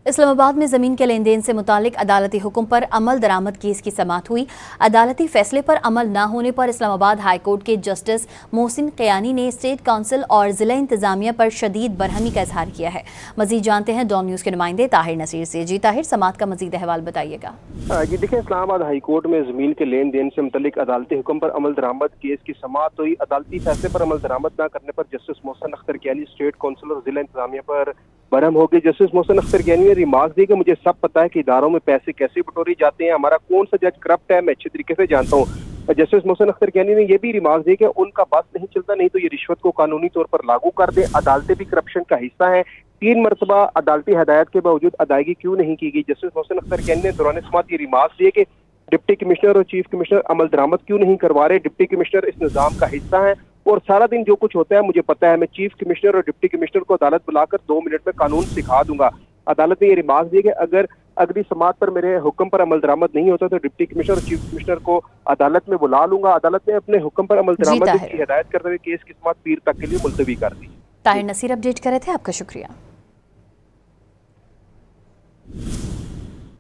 इस्लामाबाद में जमीन के लेन देन से मुतालिक अदालती हुक्म पर अमल दरामद केस की समाअत हुई। अदालती फैसले पर अमल न होने पर इस्लामाबाद हाई कोर्ट के जस्टिस मोहसिन क़यानी ने स्टेट काउंसिल और जिला इंतजामिया पर शदीद बरहमी का इजहार किया है। मजीद जानते हैं डॉन न्यूज के नुमाइंदे ताहिर नसीर से। जी ताहिर, समाअत का मजीद अहवाल बताइएगा। जी देखिए, इस्लामाबाद हाई कोर्ट में जमीन के लेन देन से मुतालिक अदालती हुक्म पर अमल दरामद केस की समाअत हुई। अदालती फैसले पर अमल दरामद न करने पर justice Mohsin Akhtar Kayani state council और जिला इंतजामिया पर बरहम हो गई। जस्टिस मोहसिन अख्तर क़यानी ने रिमार्क दी कि मुझे सब पता है कि इदारों में पैसे कैसे बटोरे जाते हैं, हमारा कौन सा जज करप्ट है मैं अच्छे तरीके से जानता हूँ। जस्टिस मोहसिन अख्तर क़यानी ने यह भी रिमार्क दी कि उनका बस नहीं चलता, नहीं तो ये रिश्वत को कानूनी तौर पर लागू कर दे। अदालतें भी करप्शन का हिस्सा है, 3 मरतबा अदालती हदायत के बावजूद अदायगी क्यों नहीं की गई। जस्टिस मोहसिन अख्तर क़यानी ने दौरान समाअत ये रिमार्क दिए कि डिप्टी कमिश्नर और चीफ कमिश्नर अमल दरामद क्यों नहीं करवा रहे। डिप्टी कमिश्नर इस निज़ाम का हिस्सा है और सारा दिन जो कुछ होता है मुझे पता है। मैं चीफ कमिश्नर और डिप्टी कमिश्नर को अदालत बुलाकर 2 मिनट में कानून सिखा दूंगा। अदालत ने ये रिमार्क दिए कि अगर अगली समाअत पर मेरे हुक्म पर अमल दरामद नहीं होता तो डिप्टी कमिश्नर और चीफ कमिश्नर को अदालत में बुला लूंगा। अदालत ने अपने हुक्म पर अमल दरामद की हिदायत करते हुए केस की समाअत पीर तक के लिए मुलतवी कर दी। ताहिर नसीर अपडेट कर रहे थे, आपका शुक्रिया।